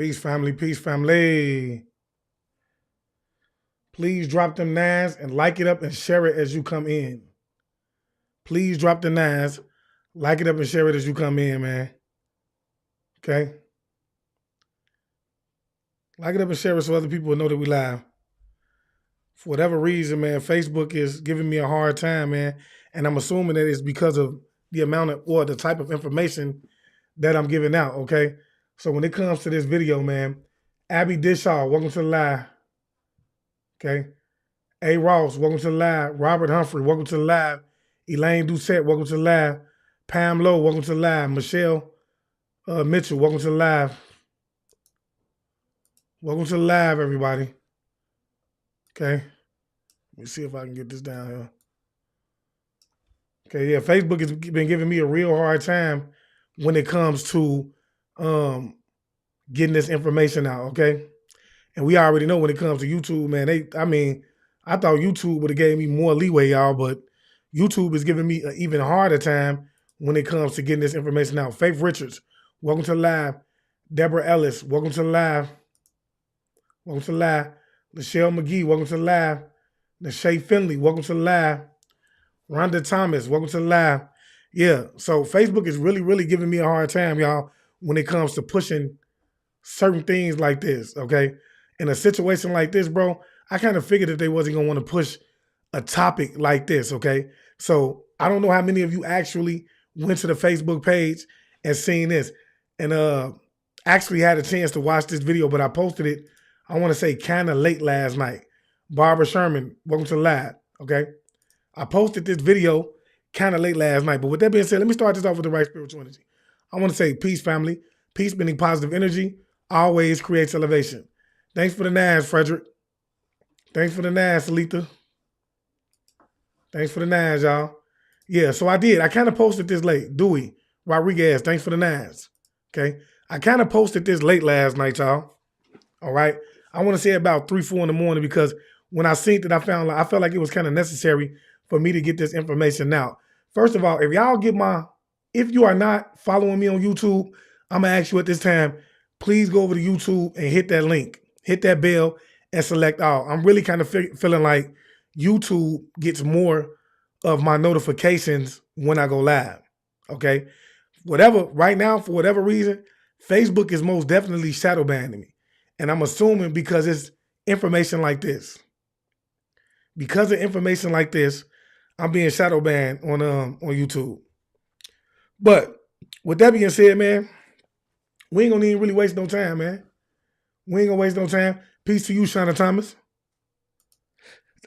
Peace, family. Peace, family. Please drop them nines and like it up and share it as you come in. Please drop the nines, like it up and share it as you come in, man. Okay? Like it up and share it so other people will know that we live. For whatever reason, man, Facebook is giving me a hard time, man. And I'm assuming that it's because of the amount of or the type of information that I'm giving out, okay? So when it comes to this video, man, Abby Dishaw, welcome to the live. Okay. A. Ross, welcome to the live. Robert Humphrey, welcome to the live. Elaine Doucette, welcome to the live. Pam Lowe, welcome to the live. Michelle Mitchell, welcome to the live. Welcome to the live, everybody. Okay. Let me see if I can get this down here. Okay, yeah, Facebook has been giving me a real hard time when it comes to getting this information out, okay? And we already know when it comes to YouTube, man, I thought YouTube would have gave me more leeway, y'all, but YouTube is giving me an even harder time when it comes to getting this information out. Faith Richards, welcome to the live. Deborah Ellis, welcome to the live. Welcome to the live. Michelle McGee, welcome to the live. Nashay Finley, welcome to the live. Rhonda Thomas, welcome to the live. Yeah, so Facebook is really, really giving me a hard time, y'all, when it comes to pushing certain things like this, okay? In a situation like this, bro, I kind of figured that they wasn't going to want to push a topic like this, okay? So I don't know how many of you actually went to the Facebook page and seen this and actually had a chance to watch this video, but I posted it, I want to say kind of late last night. Barbara Sherman, welcome to the live, okay? I posted this video kind of late last night, but with that being said, let me start this off with the right spiritual energy. I want to say peace, family. Peace meaning positive energy always creates elevation. Thanks for the nines, Frederick. Thanks for the nines, Salita. Thanks for the nines, y'all. Yeah, so I did. I kind of posted this late. Dewey Rodriguez, thanks for the nines. Okay. I kind of posted this late last night, y'all. All right. I want to say about 3, 4 in the morning because when I seen it, I felt like it was kind of necessary for me to get this information out. First of all, if you are not following me on YouTube, I'm going to ask you at this time, please go over to YouTube and hit that link, hit that bell and select all. I'm really kind of feeling like YouTube gets more of my notifications when I go live. Okay. Right now, for whatever reason, Facebook is most definitely shadow banning me. And I'm assuming because it's information like this. Because of information like this, I'm being shadow banned on YouTube. But with that being said, man, we ain't gonna even really waste no time, man. We ain't gonna waste no time. Peace to you, Shauna Thomas.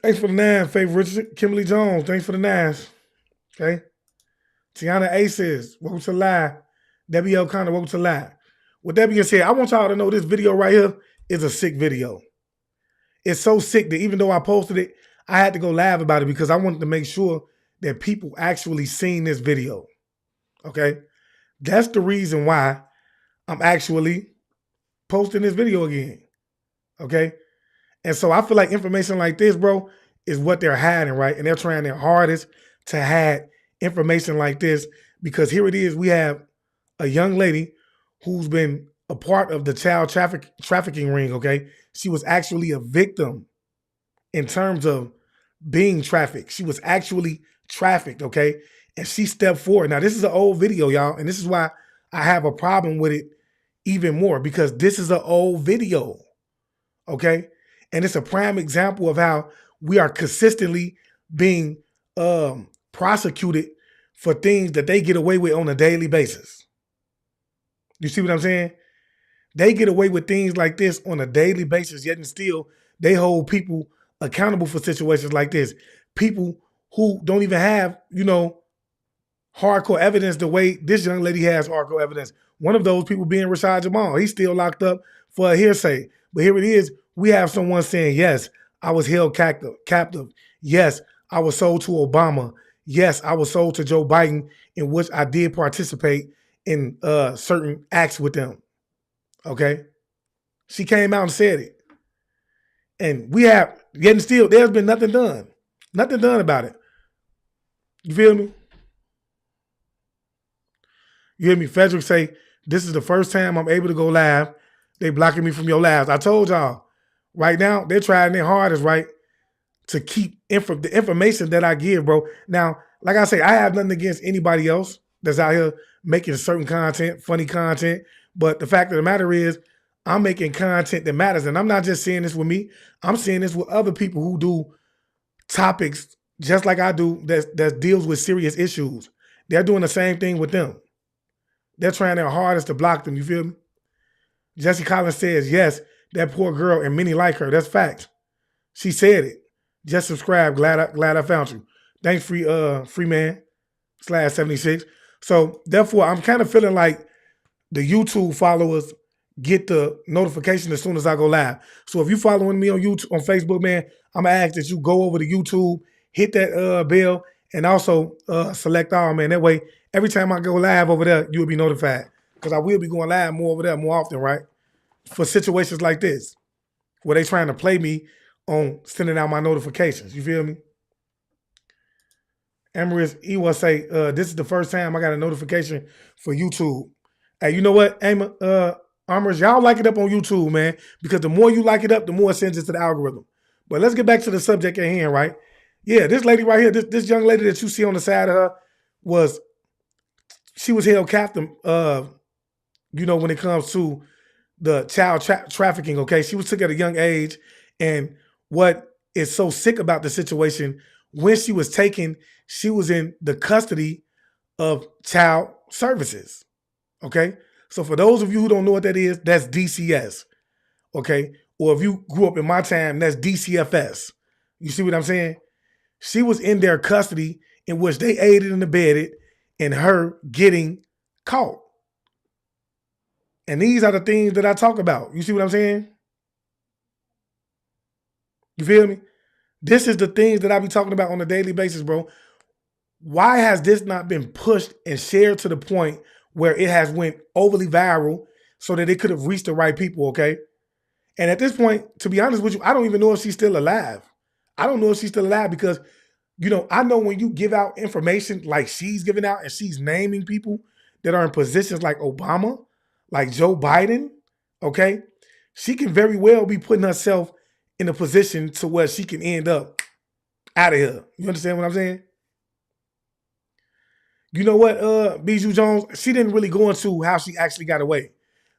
Thanks for the 9, Faith Richard. Kimberly Jones, thanks for the 9s. Okay. Tiana Aces, welcome to live. Debbie O'Connor, welcome to live. With that being said, I want y'all to know this video right here is a sick video. It's so sick that even though I posted it, I had to go live about it because I wanted to make sure that people actually seen this video. Okay? That's the reason why I'm actually posting this video again. Okay? And so I feel like information like this, bro, is what they're hiding, right? And they're trying their hardest to hide information like this because here it is. We have a young lady who's been a part of the child trafficking ring, okay? She was actually a victim in terms of being trafficked. She was actually trafficked, okay? And she stepped forward. Now, this is an old video, y'all, and this is why I have a problem with it even more because this is an old video, okay? And it's a prime example of how we are consistently being prosecuted for things that they get away with on a daily basis. You see what I'm saying? They get away with things like this on a daily basis, yet and still they hold people accountable for situations like this. People who don't even have, hardcore evidence the way this young lady has hardcore evidence. One of those people being Rashad Jamal. He's still locked up for a hearsay. But here it is. We have someone saying, yes, I was held captive. Yes, I was sold to Obama. Yes, I was sold to Joe Biden, in which I did participate in certain acts with them. Okay? She came out and said it. And we have, yet and still, there's been nothing done. Nothing done about it. You feel me? You hear me? Frederick say, this is the first time I'm able to go live They blocking me from your lives. I told y'all, right now, they're trying their hardest, right, to keep the information that I give, bro. Now, like I say, I have nothing against anybody else that's out here making certain content, funny content. But the fact of the matter is, I'm making content that matters. And I'm not just saying this with me. I'm saying this with other people who do topics just like I do that deals with serious issues. They're doing the same thing with them. They're trying their hardest to block them. You feel me? Jesse Collins says, yes, that poor girl and many like her. That's fact. She said it. Just subscribe. Glad I found you. Thanks, Freeman /76. So therefore, I'm kind of feeling like the YouTube followers get the notification as soon as I go live. So if you following me on YouTube, on Facebook, man, I'm gonna ask that you go over to YouTube, hit that bell, and also select all, man. That way, every time I go live over there, you'll be notified. Because I will be going live more over there more often, right? For situations like this, where they trying to play me on sending out my notifications. You feel me? Amaris Ewa say, this is the first time I got a notification for YouTube. Hey, you know what, Amaris, y'all like it up on YouTube, man, because the more you like it up, the more it sends it to the algorithm. But let's get back to the subject at hand, right? Yeah, this lady right here, this young lady that you see on the side of her she was held captive, when it comes to the child trafficking, okay? She was took at a young age, and what is so sick about the situation, when she was taken, she was in the custody of child services, okay? So for those of you who don't know what that is, that's DCS, okay? Or if you grew up in my time, that's DCFS. You see what I'm saying? She was in their custody in which they aided and abetted in her getting caught. And these are the things that I talk about. You see what I'm saying? You feel me? This is the things that I be talking about on a daily basis, bro. Why has this not been pushed and shared to the point where it has went overly viral so that it could have reached the right people, okay? And at this point, to be honest with you, I don't even know if she's still alive. I don't know if she's still alive because, I know when you give out information like she's giving out and she's naming people that are in positions like Obama, like Joe Biden, okay? She can very well be putting herself in a position to where she can end up out of here. You understand what I'm saying? You know what, Bijou Jones, she didn't really go into how she actually got away.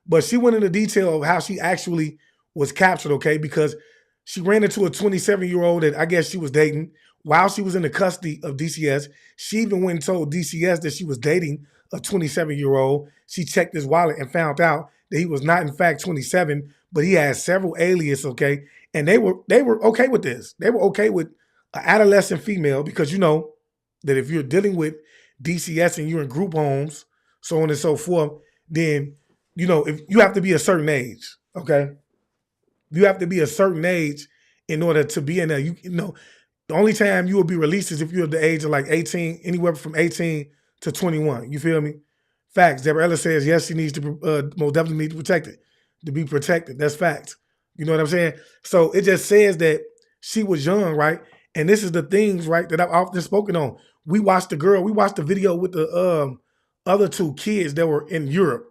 But she went into detail of how she actually was captured, okay? Because she ran into a 27-year-old that I guess she was dating while she was in the custody of DCS. She even went and told DCS that she was dating a 27-year-old. She checked his wallet and found out that he was not in fact 27, but he had several aliases, okay? And they were okay with this. They were okay with an adolescent female because you know that if you're dealing with DCS and you're in group homes, so on and so forth, then, if you have to be a certain age, okay? You have to be a certain age in order to be in there. The only time you will be released is if you're the age of like 18, anywhere from 18 to 21. You feel me? Facts. Deborah Ellis says, yes, she needs to, most definitely need to be protected. That's facts. You know what I'm saying? So it just says that she was young, right? And this is the things, right, that I've often spoken on. We watched the video with the other two kids that were in Europe,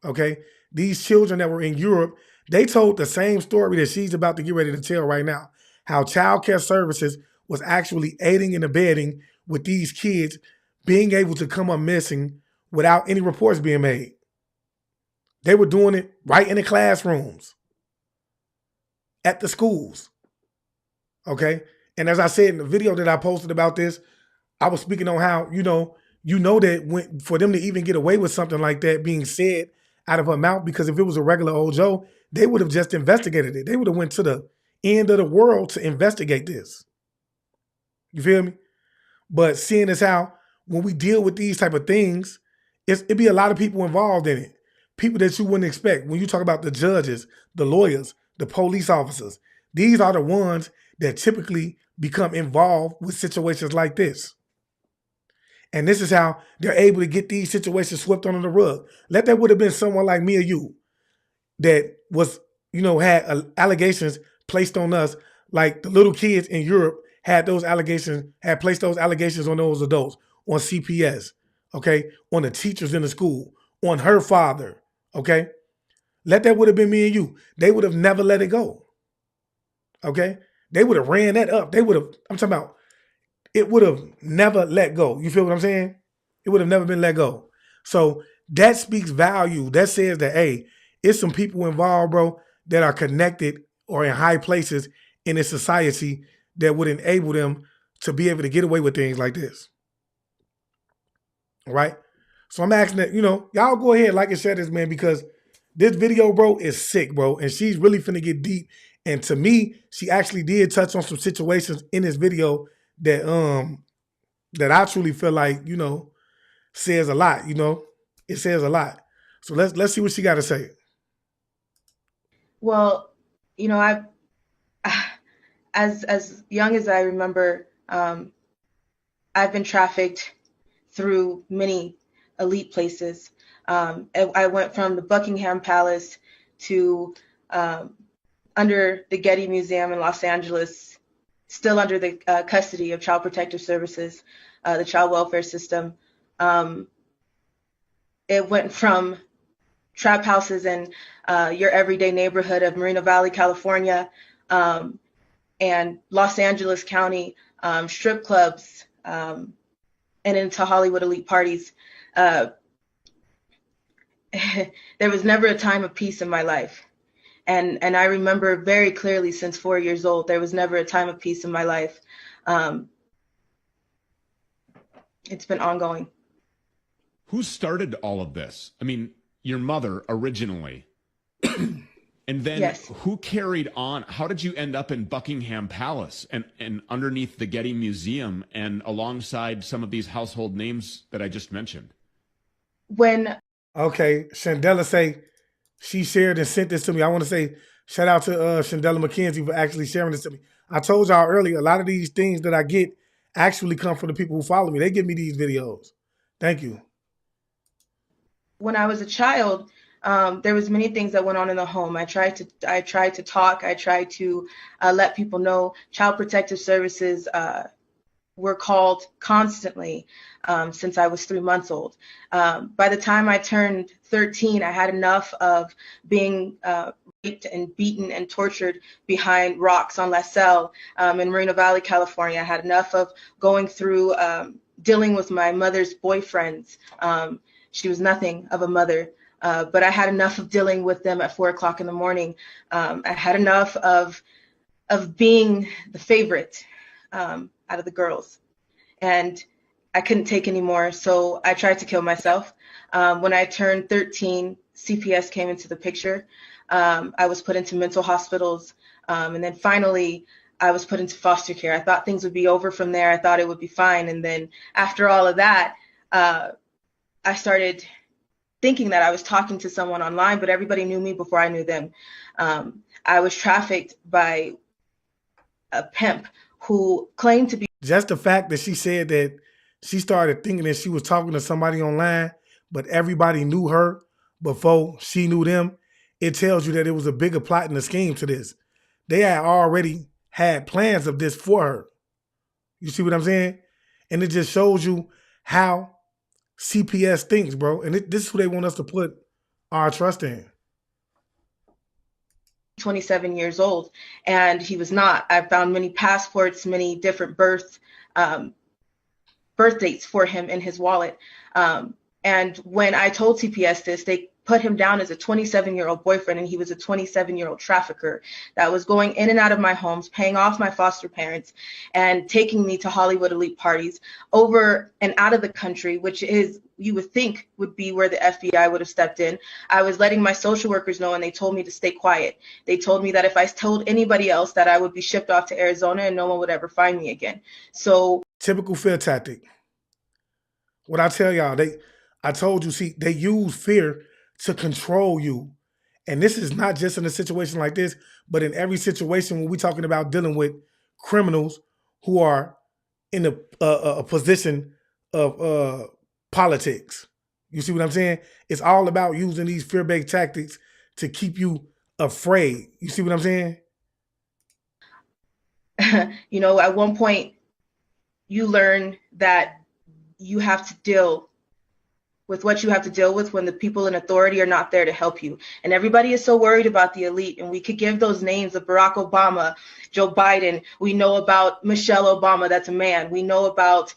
okay? These children that were in Europe, they told the same story that she's about to get ready to tell right now, how child care services was actually aiding and abetting with these kids being able to come up missing without any reports being made. They were doing it right in the classrooms, at the schools, okay? And as I said in the video that I posted about this, I was speaking on how, that for them to even get away with something like that being said out of her mouth, because if it was a regular old Joe, they would have just investigated it. They would have went to the end of the world to investigate this. You feel me? But seeing as how when we deal with these type of things, it'd be a lot of people involved in it. People that you wouldn't expect. When you talk about the judges, the lawyers, the police officers, these are the ones that typically become involved with situations like this. And this is how they're able to get these situations swept under the rug. That would have been someone like me or you that was, had allegations placed on us, like the little kids in Europe had placed those allegations on those adults, on CPS, okay, on the teachers in the school, on her father, okay? Let that would have been me and you. They would have never let it go. Okay? They would have ran that up. They would have, I'm talking about, it would have never let go. You feel what I'm saying? It would have never been let go. So that speaks value. That says that, hey, it's some people involved, bro, that are connected or in high places in a society that would enable them to be able to get away with things like this. All right? So I'm asking that, y'all go ahead, like and share this, man, because this video, bro, is sick, bro. And she's really finna get deep. And to me, she actually did touch on some situations in this video that that I truly feel like, says a lot, It says a lot. So let's see what she got to say. Well, I as young as I remember, I've been trafficked through many elite places. I went from the Buckingham Palace to under the Getty Museum in Los Angeles, still under the custody of Child Protective Services, the child welfare system. It went from trap houses in your everyday neighborhood of Moreno Valley, California, and Los Angeles County, strip clubs, and into Hollywood elite parties. There was never a time of peace in my life. And I remember very clearly since 4 years old, there was never a time of peace in my life. It's been ongoing. Who started all of this? I mean, your mother originally. And then Yes. Who carried on? How did you end up in Buckingham Palace and underneath the Getty Museum and alongside some of these household names that I just mentioned? Okay, Shandella say she shared and sent this to me. I want to say shout out to Shandella McKenzie for actually sharing this to me. I told y'all earlier, a lot of these things that I get actually come from the people who follow me. They give me these videos. Thank you. When I was a child, there was many things that went on in the home. I tried to talk. I tried to let people know. Child Protective Services were called constantly since I was 3 months old. By the time I turned 13, I had enough of being raped and beaten and tortured behind rocks on La Salle in Moreno Valley, California. I had enough of going through dealing with my mother's boyfriends. She was nothing of a mother. But I had enough of dealing with them at 4 o'clock in the morning. I had enough of being the favorite out of the girls, and I couldn't take anymore. So I tried to kill myself. When I turned 13, CPS came into the picture. I was put into mental hospitals, and then finally I was put into foster care. I thought things would be over from there. I thought it would be fine. And then after all of that, I started thinking that I was talking to someone online, but everybody knew me before I knew them. I was trafficked by a pimp who claimed to be. Just the fact that she said that she started thinking that she was talking to somebody online, but everybody knew her before she knew them, it tells you that it was a bigger plot and a scheme to this. They had already had plans of this for her. You see what I'm saying? And it just shows you how CPS thinks, bro. And this is who they want us to put our trust in. 27 years old, and he was not. I found many passports, many different birth dates for him in his wallet. And when I told CPS this, they put him down as a 27-year-old boyfriend, and he was a 27-year-old trafficker that was going in and out of my homes, paying off my foster parents, and taking me to Hollywood elite parties over and out of the country, which is, you would think, would be where the FBI would have stepped in. I was letting my social workers know, and they told me to stay quiet. They told me that if I told anybody else, that I would be shipped off to Arizona and no one would ever find me again. So typical fear tactic. What I tell y'all, I told you, see, they use fear to control you. And this is not just in a situation like this, but in every situation when we're talking about dealing with criminals who are in a position of politics. You see what I'm saying? It's all about using these fear-based tactics to keep you afraid. You see what I'm saying? At one point, you learn that you have to deal with what you have to deal with when the people in authority are not there to help you. And everybody is so worried about the elite. And we could give those names of Barack Obama, Joe Biden. We know about Michelle Obama, that's a man. We know about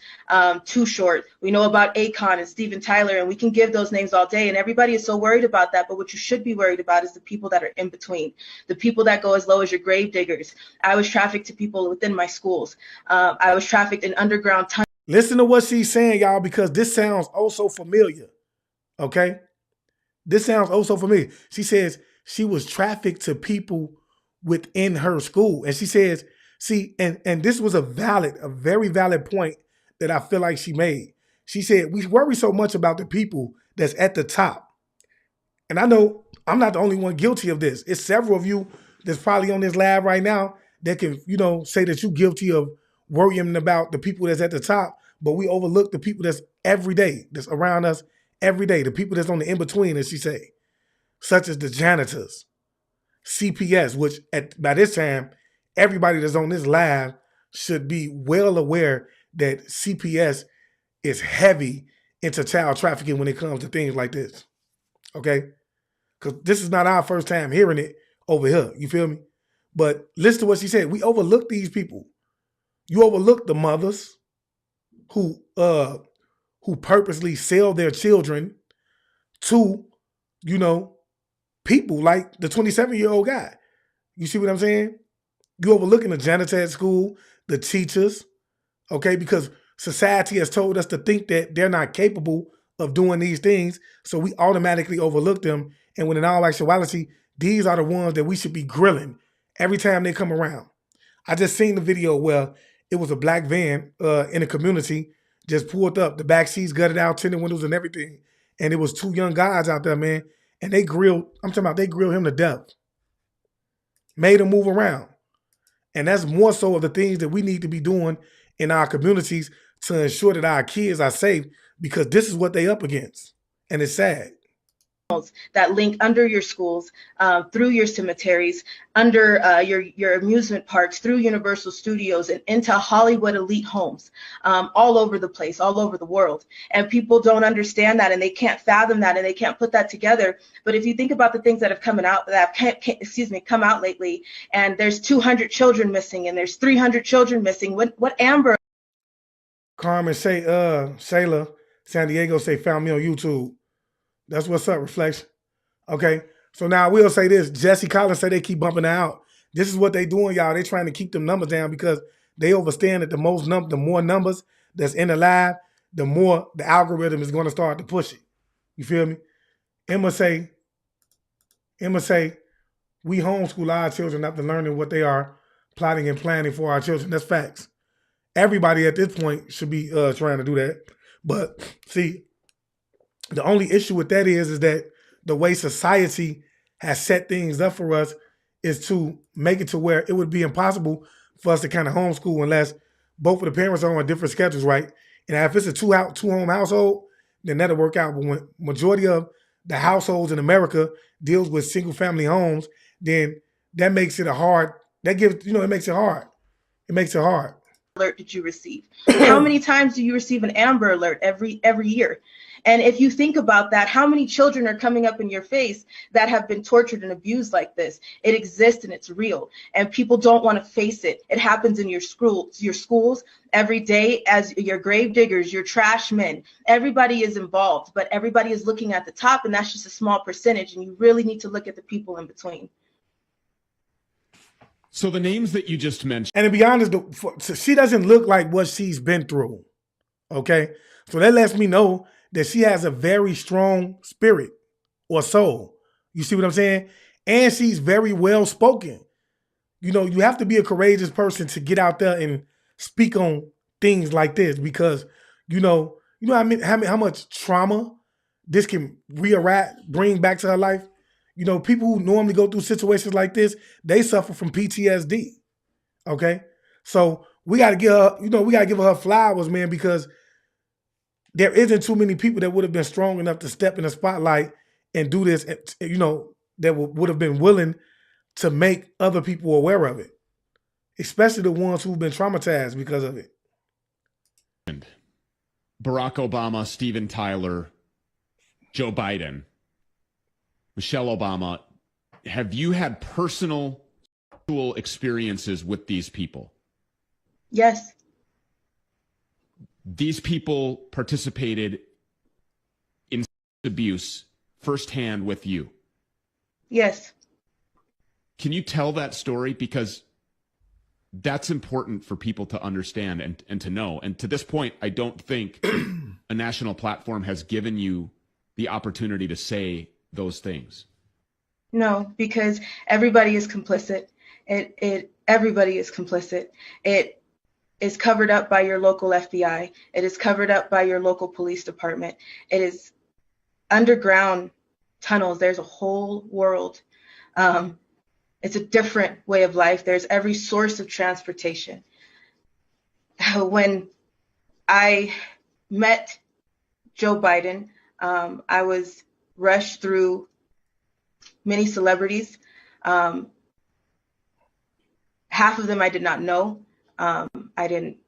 Too Short. We know about Akon and Steven Tyler. And we can give those names all day. And everybody is so worried about that. But what you should be worried about is the people that are in between, the people that go as low as your grave diggers. I was trafficked to people within my schools. I was trafficked in underground tunnels. Listen to what she's saying, y'all, because this sounds oh so familiar. Okay? This sounds oh so familiar. She says she was trafficked to people within her school. And she says, see, and this was a very valid point that I feel like she made. She said, we worry so much about the people that's at the top. And I know I'm not the only one guilty of this. It's several of you that's probably on this live right now that can, say that you're guilty of worrying about the people that's at the top, but we overlook the people that's every day, that's around us every day, the people that's on the in-between, as she say, such as the janitors, CPS, which by this time, everybody that's on this live should be well aware that CPS is heavy into child trafficking when it comes to things like this, okay? Because this is not our first time hearing it over here, you feel me? But listen to what she said. We overlook these people. You overlook the mothers who purposely sell their children to, people like the 27-year-old guy. You see what I'm saying? You overlooking the janitor at school, the teachers, okay? Because society has told us to think that they're not capable of doing these things, so we automatically overlook them. And when in all actuality, these are the ones that we should be grilling every time they come around. I just seen the video where it was a black van in a community just pulled up, the back seats gutted out, tinted windows and everything. And it was two young guys out there, man. And they grilled him to death. Made him move around. And that's more so of the things that we need to be doing in our communities to ensure that our kids are safe, because this is what they up against. And it's sad. That link under your schools, through your cemeteries, under your amusement parks, through Universal Studios, and into Hollywood elite homes, all over the place, all over the world. And people don't understand that, and they can't fathom that, and they can't put that together. But if you think about the things that have come out lately, and there's 200 children missing, and there's 300 children missing. What Amber? Carmen say, Shayla, San Diego say, found me on YouTube. That's what's up, Reflection. Okay, so now we'll say this. Jesse Collins said they keep bumping her out. This is what they doing, y'all. They trying to keep them numbers down because they understand that the more numbers that's in the live, the more the algorithm is going to start to push it. You feel me? Emma say, we homeschool our children after learning what they are plotting and planning for our children. That's facts. Everybody at this point should be trying to do that. But see, the only issue with that is that the way society has set things up for us is to make it to where it would be impossible for us to kind of homeschool unless both of the parents are on different schedules, right? And if it's a two-home household, then that'll work out. But when majority of the households in America deals with single-family homes, then that makes it it makes it hard. It makes it hard. Alert did you receive? How many times do you receive an Amber Alert every year? And if you think about that, how many children are coming up in your face that have been tortured and abused like this? It exists and it's real, and people don't want to face it. It happens in your schools every day, as your grave diggers, your trash men. Everybody is involved, but everybody is looking at the top, and that's just a small percentage. And you really need to look at the people in between. So the names that you just mentioned. And to be honest, she doesn't look like what she's been through. Okay, so that lets me know that she has a very strong spirit or soul. You see what I'm saying? And she's very well spoken. You have to be a courageous person to get out there and speak on things like this, because how much trauma this can bring back to her life. People who normally go through situations like this, they suffer from PTSD. Okay? So we gotta give her flowers, man, because there isn't too many people that would have been strong enough to step in the spotlight and do this, that would have been willing to make other people aware of it, especially the ones who've been traumatized because of it. Barack Obama, Steven Tyler, Joe Biden, Michelle Obama, have you had personal sexual experiences with these people? Yes. These people participated in abuse firsthand with you. Yes. Can you tell that story? Because that's important for people to understand and to know. And to this point, I don't think a national platform has given you the opportunity to say those things. No, because everybody is complicit. Everybody is complicit. It is covered up by your local FBI. It is covered up by your local police department. It is underground tunnels. There's a whole world. It's a different way of life. There's every source of transportation. When I met Joe Biden, I was rushed through many celebrities. Half of them I did not know. It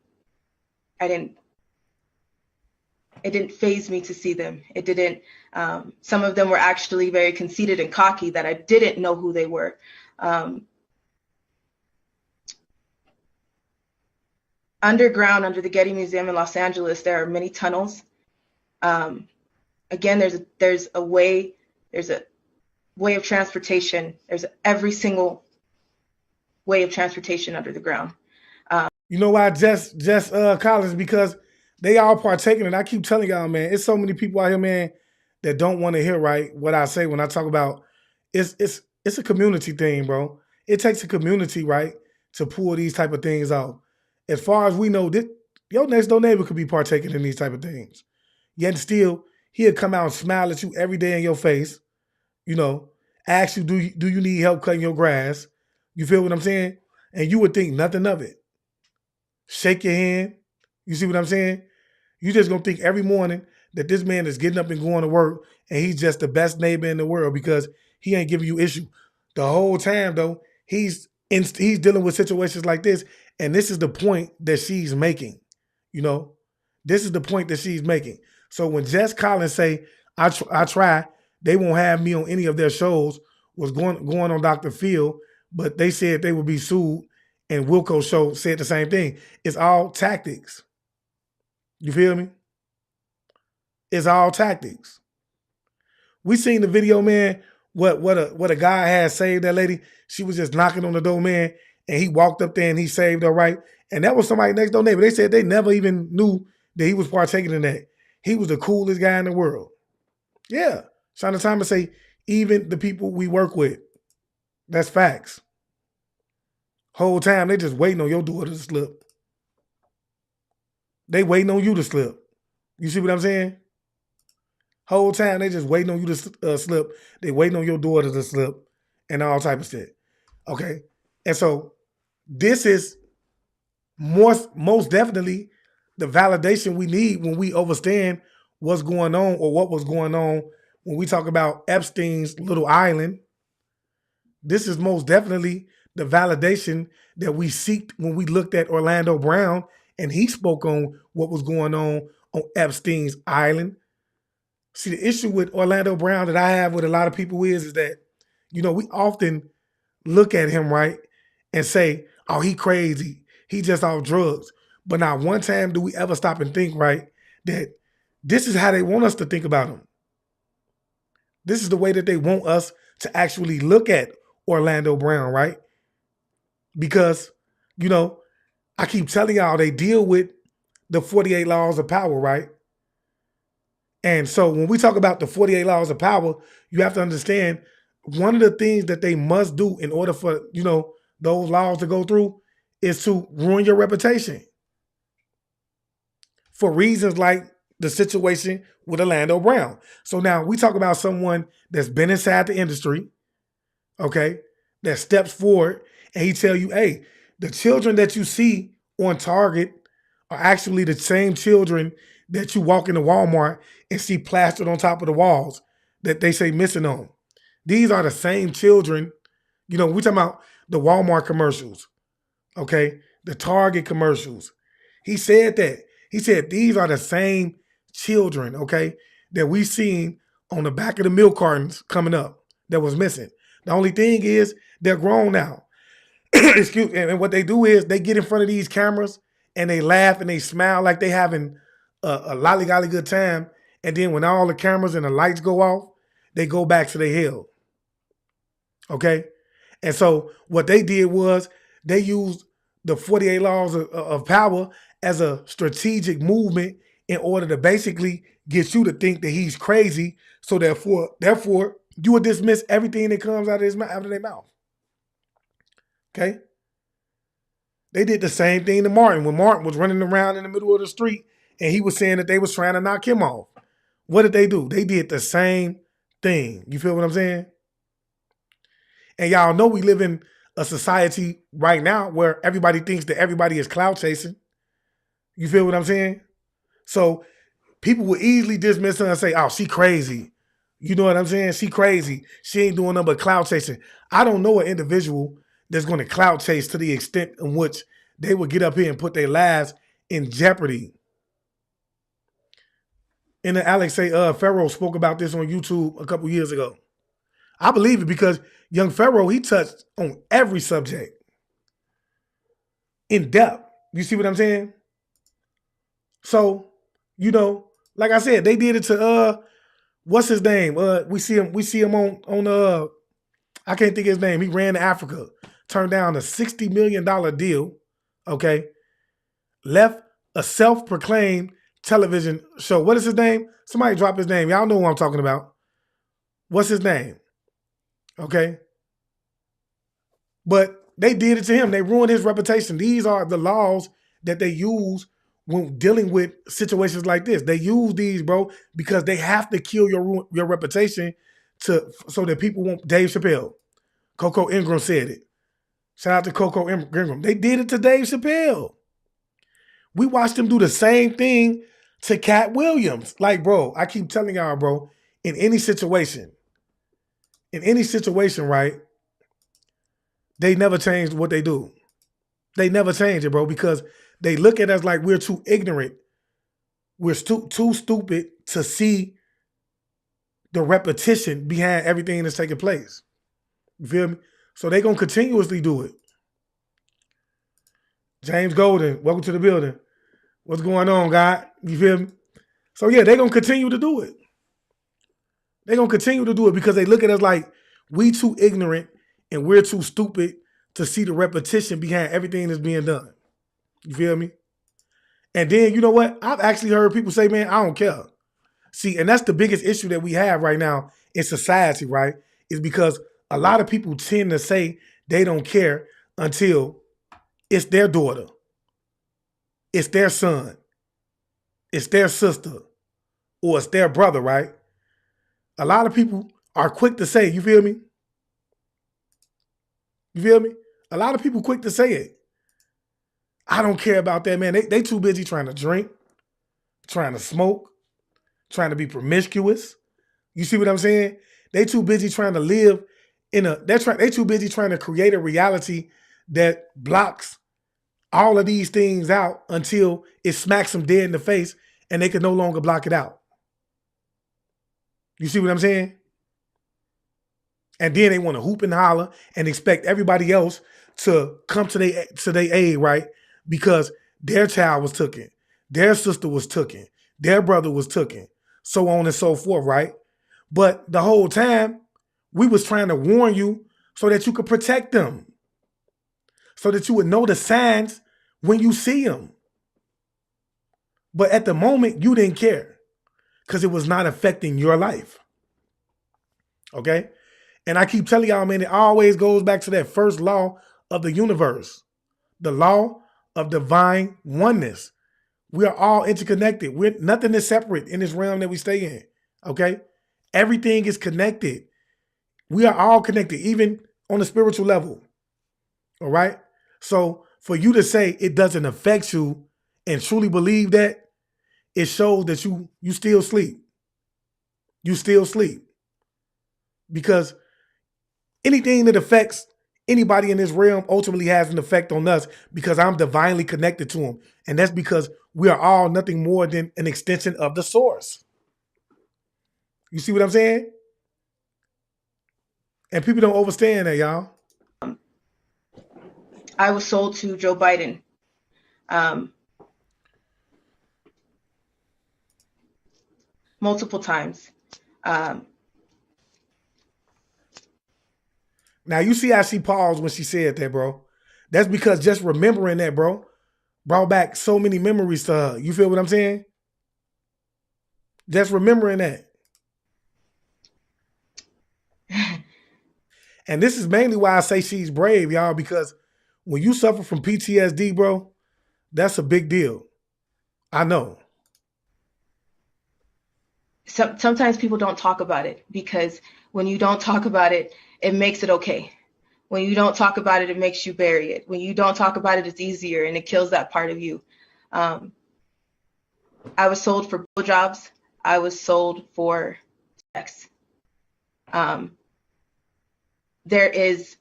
didn't faze me to see them. It didn't. Some of them were actually very conceited and cocky that I didn't know who they were. Underground, under the Getty Museum in Los Angeles, there are many tunnels. Again, there's a way of transportation. There's every single way of transportation under the ground. You know why Jess Collins? Because they all partaking, and I keep telling y'all, man, it's so many people out here, man, that don't want to hear right what I say when I talk about it's a community thing, bro. It takes a community, right, to pull these type of things out. As far as we know, your next door neighbor could be partaking in these type of things. Yet still, he'll come out and smile at you every day in your face, you know, ask you, do you need help cutting your grass? You feel what I'm saying? And you would think nothing of it. Shake your hand. You see what I'm saying? You just gonna think every morning that this man is getting up and going to work and he's just the best neighbor in the world because he ain't giving you issue. The whole time though, he's dealing with situations like this, and this is the point that she's making. You know, this is the point that she's making. So when Jess Collins say, I try, they won't have me on any of their shows, was going on Dr. Phil, but they said they would be sued, and Wilco's show said the same thing. It's all tactics. You feel me? It's all tactics. We seen the video, man, what a guy had saved that lady. She was just knocking on the door, man, and he walked up there and he saved her, right? And that was somebody next door neighbor. They said they never even knew that he was partaking in that. He was the coolest guy in the world. Yeah. Shana Thomas say, even the people we work with. That's facts. Whole time, they just waiting on your daughter to slip. They waiting on you to slip. You see what I'm saying? Whole time, they just waiting on you to slip. They waiting on your daughter to slip and all type of shit. Okay? And so this is most definitely the validation we need when we understand what's going on or what was going on when we talk about Epstein's little island. This is most definitely the validation that we seek when we looked at Orlando Brown and he spoke on what was going on Epstein's island. See, the issue with Orlando Brown that I have with a lot of people is that, you know, we often look at him, right, and say, oh, he crazy. He just off drugs. But not one time do we ever stop and think, right, that this is how they want us to think about him. This is the way that they want us to actually look at Orlando Brown, right? Because, you know, I keep telling y'all they deal with the 48 laws of power, right? And so when we talk about the 48 laws of power, you have to understand one of the things that they must do in order for, you know, those laws to go through is to ruin your reputation. For reasons like the situation with Orlando Brown. So now we talk about someone that's been inside the industry, okay, that steps forward and he tell you, hey, the children that you see on Target are actually the same children that you walk into Walmart and see plastered on top of the walls that they say missing on. These are the same children. You know, we're talking about the Walmart commercials, okay, the Target commercials. He said that. He said these are the same children, okay, that we seen on the back of the milk cartons coming up that was missing. The only thing is they're grown now. Excuse me. And what they do is they get in front of these cameras and they laugh and they smile like they having a lollygolly good time. And then when all the cameras and the lights go off, they go back to their hell. Okay? And so what they did was they used the 48 laws of power as a strategic movement in order to basically get you to think that he's crazy. So therefore, you would dismiss everything that comes out of their mouth. Okay? They did the same thing to Martin when Martin was running around in the middle of the street and he was saying that they was trying to knock him off. What did they do? They did the same thing. You feel what I'm saying? And y'all know we live in a society right now where everybody thinks that everybody is clout chasing. You feel what I'm saying? So people will easily dismiss her and say, oh, she crazy. You know what I'm saying? She crazy. She ain't doing nothing but clout chasing. I don't know an individual that's going to clout chase to the extent in which they would get up here and put their lives in jeopardy. And then Alex Pharaoh spoke about this on YouTube a couple years ago. I believe it because young Pharaoh, he touched on every subject in depth. You see what I'm saying? So, you know, like I said, they did it to what's his name? We see him on I can't think of his name. He ran to Africa, turned down a $60 million deal, okay? Left a self-proclaimed television show. What is his name? Somebody drop his name. Y'all know who I'm talking about. What's his name? Okay? But they did it to him. They ruined his reputation. These are the laws that they use when dealing with situations like this. They use these, bro, because they have to kill your reputation so that people won't. Dave Chappelle. Coco Ingram said it. Shout out to Coco Ingram. They did it to Dave Chappelle. We watched them do the same thing to Cat Williams. Like, bro, I keep telling y'all, bro, in any situation, right, they never change what they do. They never change it, bro, because they look at us like we're too ignorant. We're too stupid to see the repetition behind everything that's taking place. You feel me? So they're going to continuously do it. James Golden, welcome to the building. What's going on, God? You feel me? So yeah, they're going to continue to do it. They're going to continue to do it because they look at us like we too ignorant and we're too stupid to see the repetition behind everything that's being done. You feel me? And then, you know what? I've actually heard people say, man, I don't care. See, and that's the biggest issue that we have right now in society, right? Is because a lot of people tend to say they don't care until it's their daughter, it's their son, it's their sister, or it's their brother, right? A lot of people are quick to say, you feel me? You feel me? A lot of people quick to say it. I don't care about that, man. They too busy trying to drink, trying to smoke, trying to be promiscuous. You see what I'm saying? They too busy trying to live they too busy trying to create a reality that blocks all of these things out until it smacks them dead in the face and they can no longer block it out. You see what I'm saying? And then they want to hoop and holler and expect everybody else to come to their aid, right? Because their child was taken, their sister was taken, their brother was taken, so on and so forth, right? But the whole time, we was trying to warn you so that you could protect them, so that you would know the signs when you see them. But at the moment, you didn't care because it was not affecting your life. Okay? And I keep telling y'all, man, it always goes back to that first law of the universe, the law of divine oneness. We are all interconnected. Nothing is separate in this realm that we stay in. Okay? Everything is connected. We are all connected, even on the spiritual level. All right? So for you to say it doesn't affect you and truly believe that, it shows that you still sleep. You still sleep. Because anything that affects anybody in this realm ultimately has an effect on us because I'm divinely connected to them. And that's because we are all nothing more than an extension of the source. You see what I'm saying? And people don't understand that, y'all. I was sold to Joe Biden. Multiple times. Now you see how she paused when she said that, bro. That's because just remembering that, bro, brought back so many memories to her. You feel what I'm saying? Just remembering that. And this is mainly why I say she's brave, y'all, because when you suffer from PTSD, bro, that's a big deal. I know. Sometimes people don't talk about it, because when you don't talk about it, it makes it okay. When you don't talk about it, it makes you bury it. When you don't talk about it, it's easier, and it kills that part of you. I was sold for blowjobs. I was sold for sex. There is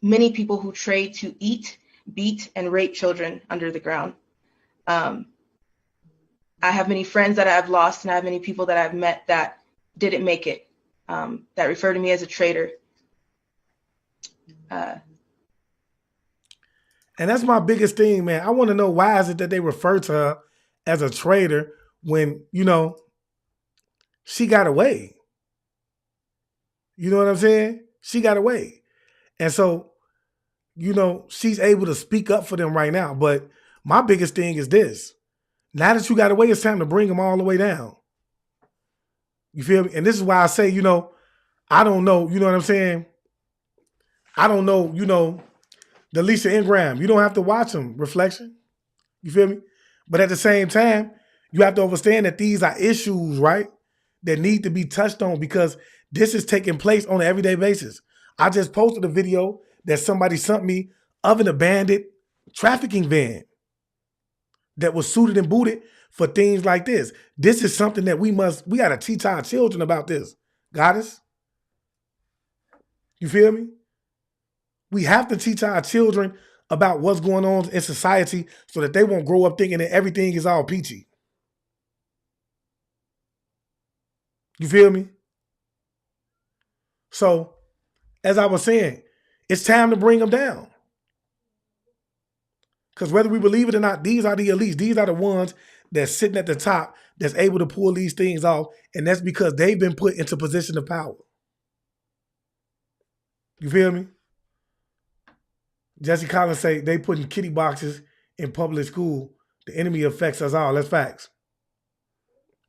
many people who trade to eat, beat, and rape children under the ground. I have many friends that I've lost, and I have many people that I've met that didn't make it, that refer to me as a traitor. And that's my biggest thing, man. I want to know, why is it that they refer to her as a traitor when, you know, she got away? You know what I'm saying? She got away. And so, you know, she's able to speak up for them right now. But my biggest thing is this. Now that you got away, it's time to bring them all the way down. You feel me? And this is why I say, you know, I don't know, you know what I'm saying? I don't know, you know, the Lisa Ingram. You don't have to watch them, Reflection. You feel me? But at the same time, you have to understand that these are issues, right, that need to be touched on, because this is taking place on an everyday basis. I just posted a video that somebody sent me of an abandoned trafficking van that was suited and booted for things like this. This is something that we got to teach our children about this. Goddess? You feel me? We have to teach our children about what's going on in society so that they won't grow up thinking that everything is all peachy. You feel me? So, as I was saying, it's time to bring them down. Because whether we believe it or not, these are the elites. These are the ones that's sitting at the top that's able to pull these things off. And that's because they've been put into position of power. You feel me? Jesse Collins say they putting kitty boxes in public school. The enemy affects us all. That's facts.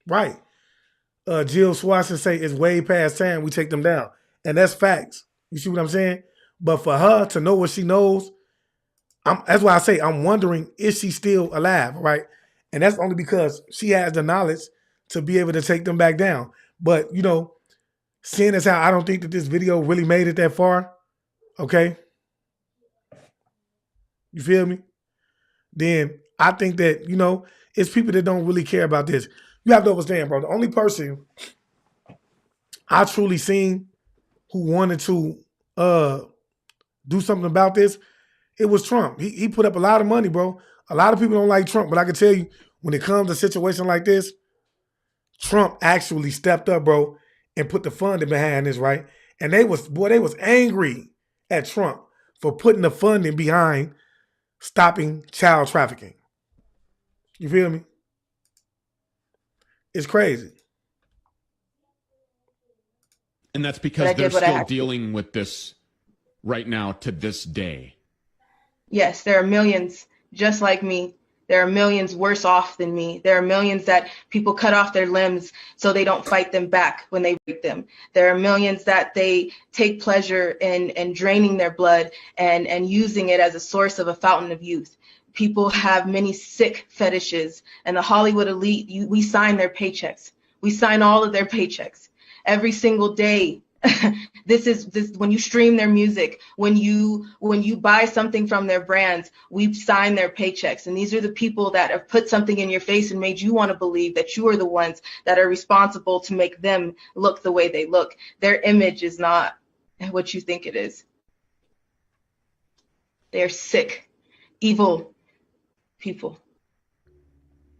Right. Jill Swanson say it's way past time we take them down. And that's facts. You see what I'm saying? But for her to know what she knows, that's why I say I'm wondering, is she still alive, right? And that's only because she has the knowledge to be able to take them back down. But, you know, seeing as how I don't think that this video really made it that far, okay? You feel me? Then I think that, you know, it's people that don't really care about this. You have to understand, bro. The only person I truly seen who wanted to do something about this, it was Trump. He put up a lot of money, bro. A lot of people don't like Trump, but I can tell you, when it comes to a situation like this, Trump actually stepped up, bro, and put the funding behind this, right? And they was angry at Trump for putting the funding behind stopping child trafficking. You feel me? It's crazy. And that's because they're still dealing with this right now to this day. Yes, there are millions just like me. There are millions worse off than me. There are millions that people cut off their limbs so they don't fight them back when they rape them. There are millions that they take pleasure in draining their blood and using it as a source of a fountain of youth. People have many sick fetishes, and the Hollywood elite, we sign their paychecks. We sign all of their paychecks every single day. This when you stream their music, when you buy something from their brands, we sign their paychecks. And these are the people that have put something in your face and made you want to believe that you are the ones that are responsible to make them look the way they look. Their image is not what you think it is. They're sick, evil people.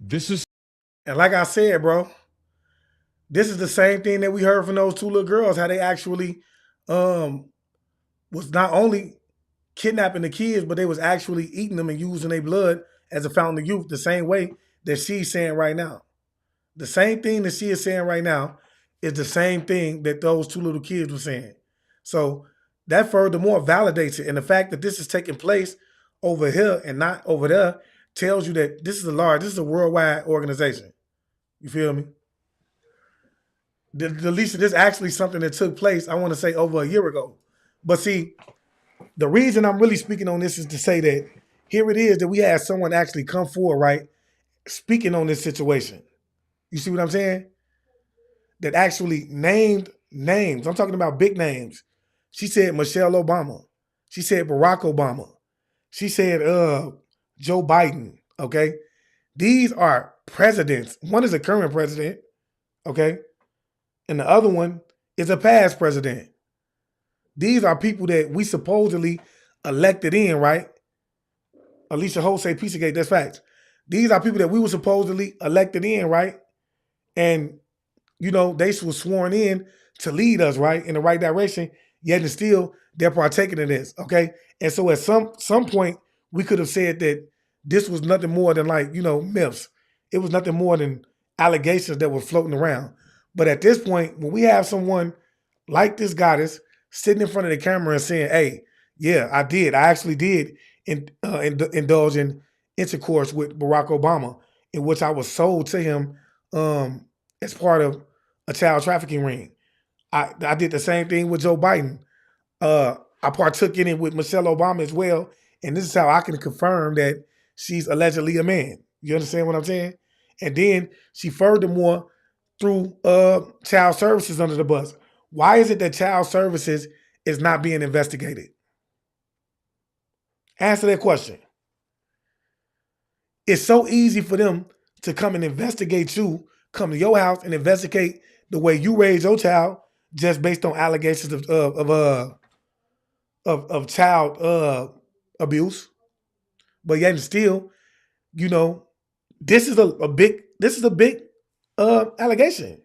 This is, and like I said, bro, This is the same thing that we heard from those two little girls, how they actually was not only kidnapping the kids, but they was actually eating them and using their blood as a fountain of youth, the same way that she's saying right now. The same thing that she is saying right now is the same thing that those two little kids were saying. So that furthermore validates it. And the fact that this is taking place over here and not over there tells you that this is a worldwide organization. You feel me? The least this is actually something that took place, I want to say, over a year ago. But see, the reason I'm really speaking on this is to say that here it is that we had someone actually come forward, right, speaking on this situation. You see what I'm saying? That actually named names. I'm talking about big names. She said Michelle Obama. She said Barack Obama. She said Joe Biden. Okay? These are presidents. One is a current president, okay? And the other one is a past president. These are people that we supposedly elected in, right? Alicia Holt say Pizzagate, that's facts. These are people that we were supposedly elected in, right? And, you know, they were sworn in to lead us, right, in the right direction, yet and still they're partaking in this, okay? And so at some point, we could have said that this was nothing more than like, you know, myths. It was nothing more than allegations that were floating around. But at this point, when we have someone like this goddess sitting in front of the camera and saying, hey, yeah, I actually did indulge in intercourse with Barack Obama, in which I was sold to him as part of a child trafficking ring. I did the same thing with Joe Biden. I partook in it with Michelle Obama as well. And this is how I can confirm that she's allegedly a man. You understand what I'm saying? And then she furthermore threw child services under the bus. Why is it that child services is not being investigated? Answer that question. It's so easy for them to come and investigate you, come to your house and investigate the way you raise your child just based on allegations of child abuse. But yet and still, you know, this is a big allegation.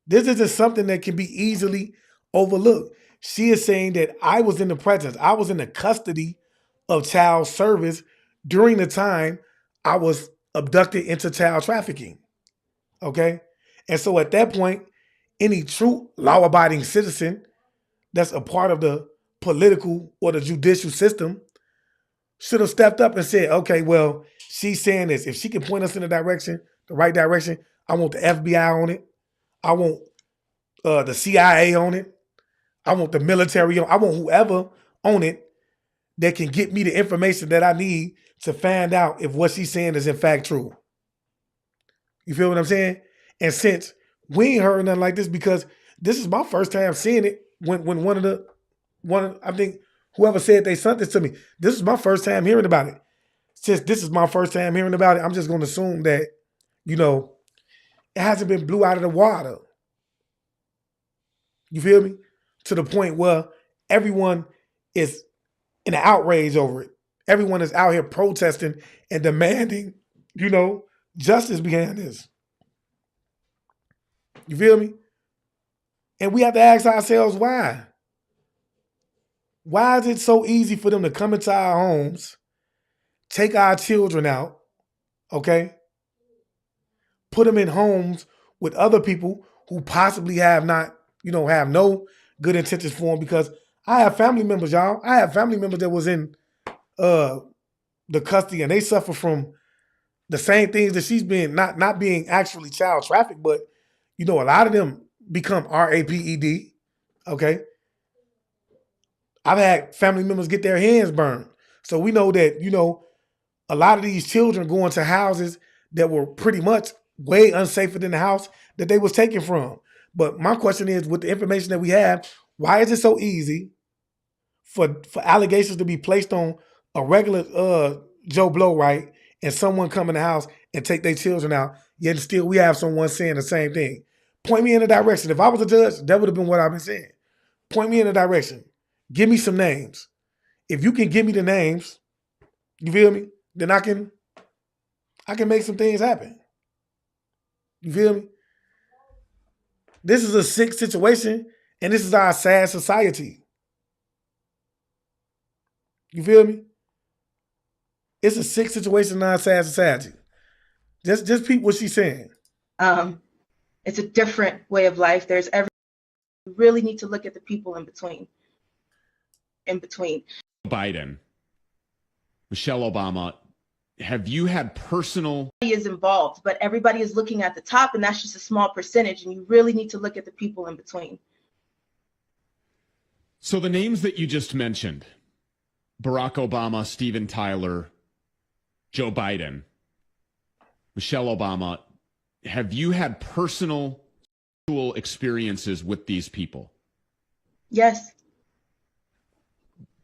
This isn't something that can be easily overlooked. She is saying that I was in the custody of child service during the time I was abducted into child trafficking. Okay? And so at that point, any true law-abiding citizen that's a part of the political or the judicial system should have stepped up and said, okay, well, she's saying this. If she can point us in the right direction, I want the FBI on it. I want the CIA on it. I want the military on it. I want whoever on it that can get me the information that I need to find out if what she's saying is in fact true. You feel what I'm saying? And since we ain't heard nothing like this, because this is my first time seeing it when I think whoever said they sent this to me, this is my first time hearing about it. Since this is my first time hearing about it, I'm just going to assume that, you know, it hasn't been blew out of the water. You feel me? To the point where everyone is in an outrage over it. Everyone is out here protesting and demanding, you know, justice behind this. You feel me? And we have to ask ourselves why. Why is it so easy for them to come into our homes, take our children out, okay? Put them in homes with other people who possibly have no good intentions for them, because I have family members, y'all. I have family members that was in the custody and they suffer from the same things that she's been, not being actually child trafficked, but, you know, a lot of them become RAPED, okay? I've had family members get their hands burned. So we know that, you know, a lot of these children go into houses that were pretty much way unsafer than the house that they was taken from. But my question is, with the information that we have, why is it so easy for allegations to be placed on a regular Joe Blow, right, and someone come in the house and take their children out, yet still we have someone saying the same thing? Point me in a direction. If I was a judge, that would have been what I've been saying. Point me in a direction. Give me some names. If you can give me the names, you feel me? Then I can make some things happen. You feel me? This is a sick situation, and this is our sad society. You feel me? It's a sick situation in our sad society. Just peep what she's saying. It's a different way of life. You really need to look at the people in between. Biden, Michelle Obama, have you had personal... Everybody is involved, but everybody is looking at the top, and that's just a small percentage, and you really need to look at the people in between. So the names that you just mentioned, Barack Obama, Steven Tyler, Joe Biden, Michelle Obama, have you had personal experiences with these people? Yes.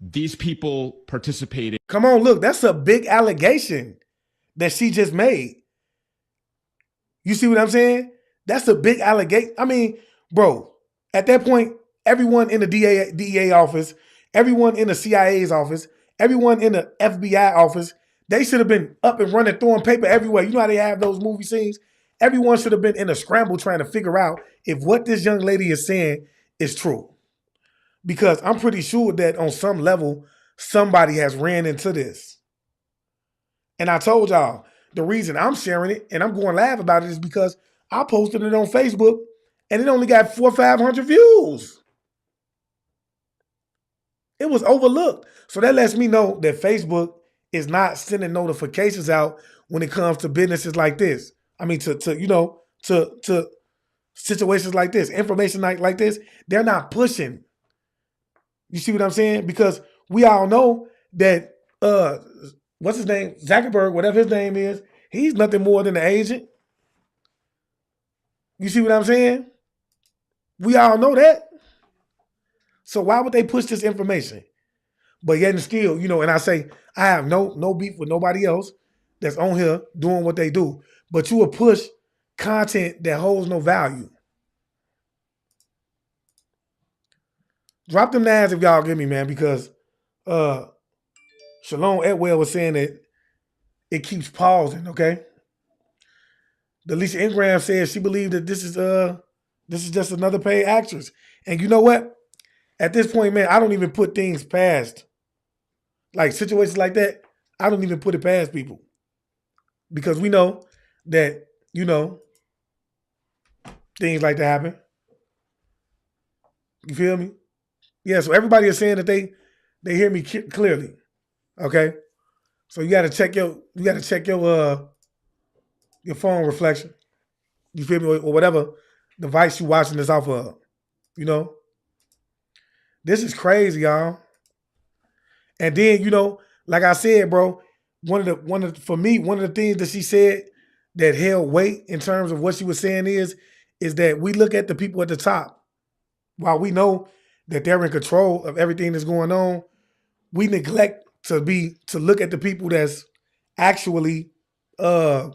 These people participated. Come on, look, that's a big allegation that she just made. You see what I'm saying? That's a big allegation. I mean, bro, at that point, everyone in the DEA office, everyone in the CIA's office, everyone in the FBI office, they should have been up and running, throwing paper everywhere. You know how they have those movie scenes? Everyone should have been in a scramble trying to figure out if what this young lady is saying is true. Because I'm pretty sure that on some level, somebody has ran into this. And I told y'all, the reason I'm sharing it and I'm going live about it is because I posted it on Facebook and it only got 400 or 500 views. It was overlooked. So that lets me know that Facebook is not sending notifications out when it comes to businesses like this. I mean, to situations like this, information like this, they're not pushing. You see what I'm saying? Because we all know that, what's his name? Zuckerberg, whatever his name is, he's nothing more than an agent. You see what I'm saying? We all know that. So why would they push this information? But yet and still, and I say, I have no beef with nobody else that's on here doing what they do. But you will push content that holds no value. Drop them nads if y'all give me, man, because Shalom Edwell was saying that it keeps pausing, okay? Delisha Ingram says she believed that this is just another paid actress. And you know what? At this point, man, I don't even put things past, like situations like that, I don't even put it past people. Because we know that, things like that happen. You feel me? Yeah, so everybody is saying that they hear me clearly. Okay? So you gotta check your phone reflection. You feel me? Or whatever device you watching this off of. This is crazy, y'all. And then, like I said, bro, one of the things that she said that held weight in terms of what she was saying is that we look at the people at the top. While we know that they're in control of everything that's going on, we neglect to look at the people that's actually in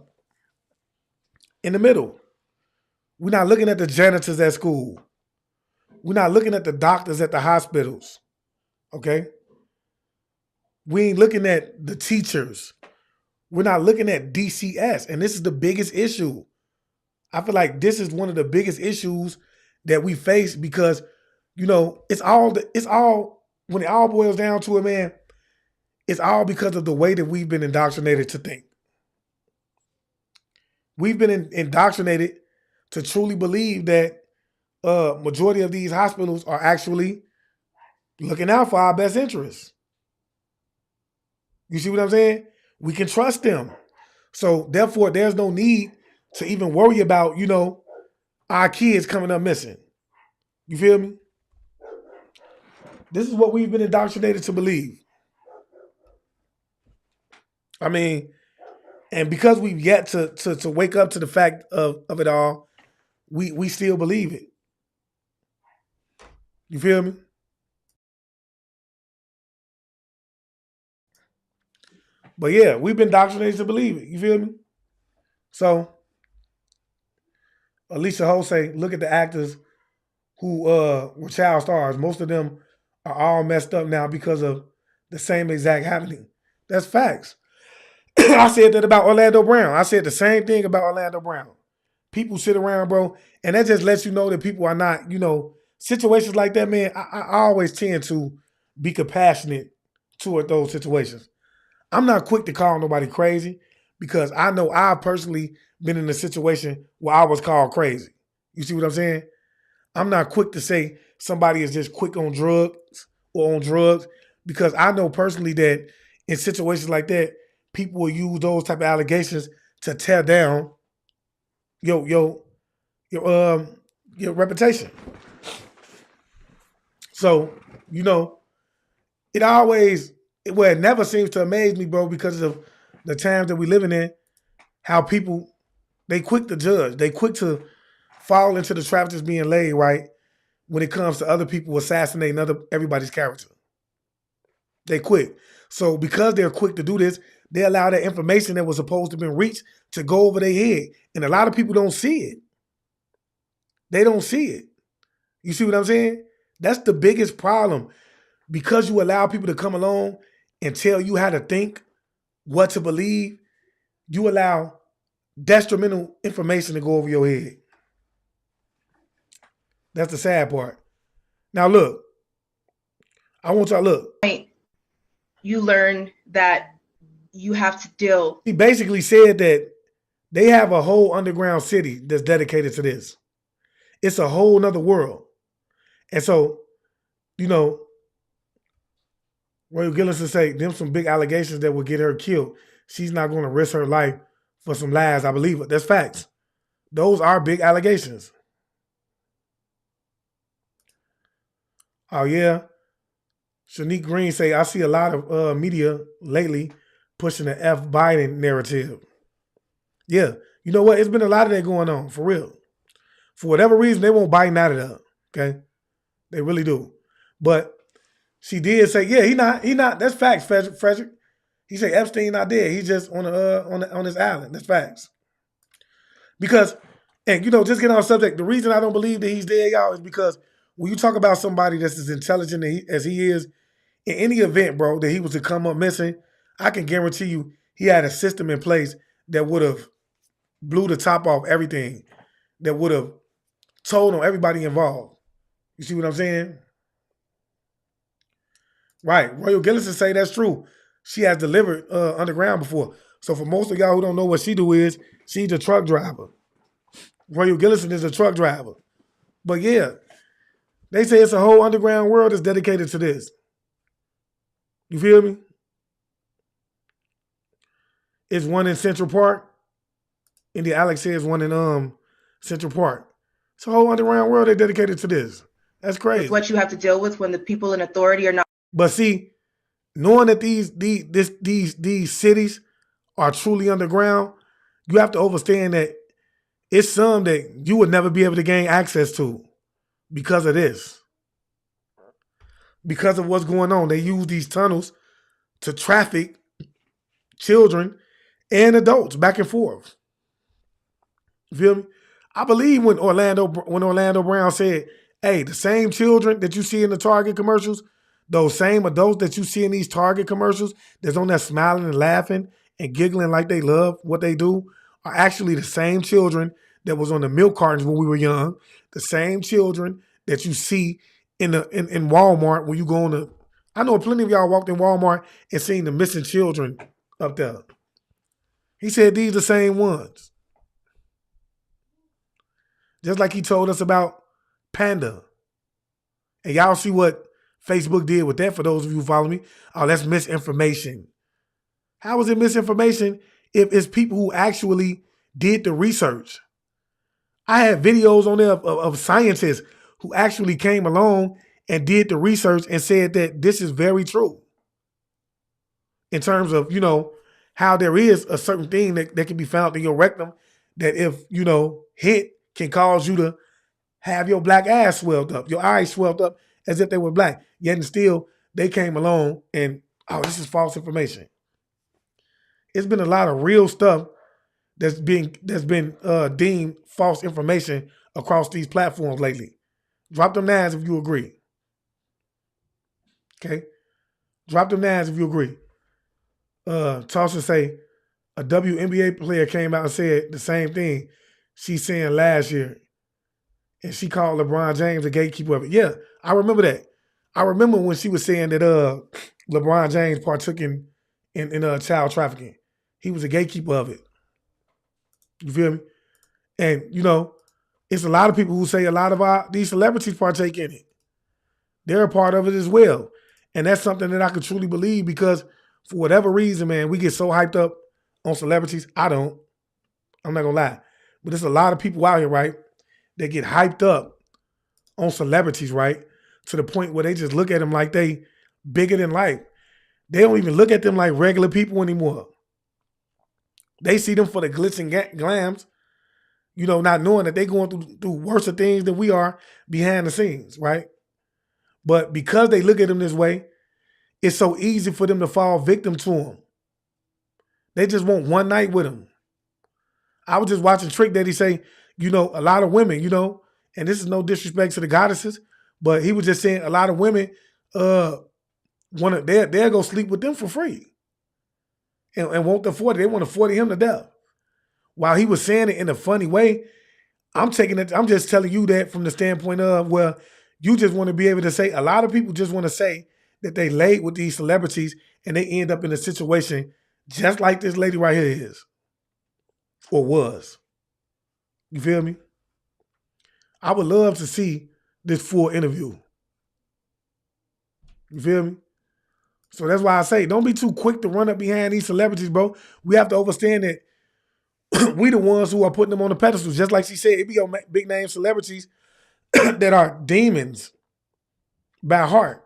the middle. We're not looking at the janitors at school. We're not looking at the doctors at the hospitals. Okay? We ain't looking at the teachers. We're not looking at DCS. And this is the biggest issue. I feel like this is one of the biggest issues that we face because, it's all when it all boils down to it, man, it's all because of the way that we've been indoctrinated to think. We've been indoctrinated to truly believe that majority of these hospitals are actually looking out for our best interests. You see what I'm saying? We can trust them. So therefore, there's no need to even worry about, our kids coming up missing. You feel me? This is what we've been indoctrinated to believe. I mean, and because we've yet to wake up to the fact of it all, we still believe it. You feel me? But yeah, we've been indoctrinated to believe it. You feel me? So, Alicia Ho say, look at the actors who were child stars. Most of them are all messed up now because of the same exact happening. That's facts. I said that about Orlando Brown. I said the same thing about Orlando Brown. people sit around, bro, and that just lets you know that people are not, situations like that, man. I always tend to be compassionate toward those situations. I'm not quick to call nobody crazy because I know I've personally been in a situation where I was called crazy. You see what I'm saying? I'm not quick to say somebody is just quick on drugs or on drugs because I know personally that in situations like that, people will use those type of allegations to tear down your reputation. So, it never seems to amaze me, bro, because of the times that we living in, how people, they quick to judge. They quick to fall into the trap that's being laid, right, when it comes to other people assassinating everybody's character. They quick. So because they're quick to do this, they allow that information that was supposed to have been reached to go over their head. And a lot of people don't see it. They don't see it. You see what I'm saying? That's the biggest problem. Because you allow people to come along and tell you how to think, what to believe, you allow detrimental information to go over your head. That's the sad part. Now look, I want y'all to look. You learn that you have to deal. He basically said that they have a whole underground city that's dedicated to this. It's a whole nother world. And so, Royal Gillison say, them some big allegations that will get her killed. She's not going to risk her life for some lies. I believe it. That's facts. Those are big allegations. Oh, yeah. Shanique Green say, I see a lot of media lately pushing the F Biden narrative. Yeah. You know what? It's been a lot of that going on, for real. For whatever reason, they want Biden out of there. Okay? They really do. But she did say, yeah, he not. That's facts, Frederick. He said Epstein not dead. He's just on his island. That's facts. Because, and just get on subject. The reason I don't believe that he's dead, y'all, is because when you talk about somebody that's as intelligent as he is, in any event, bro, that he was to come up missing, I can guarantee you he had a system in place that would have blew the top off everything, that would have told on everybody involved. You see what I'm saying? Right. Royal Gillison say that's true. She has delivered underground before. So for most of y'all who don't know what she do is, she's a truck driver. Royal Gillison is a truck driver. But yeah, they say it's a whole underground world that's dedicated to this. You feel me? It's one in Central Park. India Alex says one in Central Park. It's a whole underground world that's dedicated to this. That's crazy. With what you have to deal with when the people in authority are not. But see, knowing that these cities are truly underground, you have to understand that it's some that you would never be able to gain access to because of this. Because of what's going on. They use these tunnels to traffic children and adults back and forth. You feel me? I believe when Orlando Brown said, hey, the same children that you see in the Target commercials, those same adults that you see in these Target commercials that's on there smiling and laughing and giggling like they love what they do are actually the same children that was on the milk cartons when we were young, the same children that you see in Walmart when you go on the. I know plenty of y'all walked in Walmart and seen the missing children up there. He said these are the same ones. Just like he told us about Panda. And y'all see what Facebook did with that for those of you who follow me. Oh, that's misinformation. How is it misinformation if it's people who actually did the research? I had videos on there of scientists who actually came along and did the research and said that this is very true. In terms of, how there is a certain thing that can be found in your rectum that if, hit can cause you to have your black ass swelled up, your eyes swelled up as if they were black. Yet and still, they came along and, oh, this is false information. It's been a lot of real stuff that's been deemed false information across these platforms lately. Drop them nines if you agree. Okay? Drop them nines if you agree. Tosha say, a WNBA player came out and said the same thing. she's saying last year, and she called LeBron James a gatekeeper of it. Yeah, I remember that. I remember when she was saying that LeBron James partook in child trafficking. He was a gatekeeper of it. You feel me? And it's a lot of people who say a lot of these celebrities partake in it. They're a part of it as well. And that's something that I could truly believe because for whatever reason, man, we get so hyped up on celebrities. I don't. I'm not going to lie. But there's a lot of people out here, right, that get hyped up on celebrities, right, to the point where they just look at them like they bigger than life. They don't even look at them like regular people anymore. They see them for the glitz and glams, not knowing that they're going through worse things than we are behind the scenes, right? But because they look at them this way, it's so easy for them to fall victim to them. They just want one night with them. I was just watching Trick Daddy say, a lot of women, and this is no disrespect to the goddesses, but he was just saying a lot of women they'll go sleep with them for free. And won't afford it. They want to 40 him to death. While he was saying it in a funny way, I'm just telling you that from the standpoint of, well, you just want to be able to say, a lot of people just want to say that they laid with these celebrities and they end up in a situation just like this lady right here is. Or was. You feel me? I would love to see this full interview. You feel me? So that's why I say, don't be too quick to run up behind these celebrities, bro. We have to understand that we the ones who are putting them on the pedestal. Just like she said, it be your big name celebrities that are demons by heart.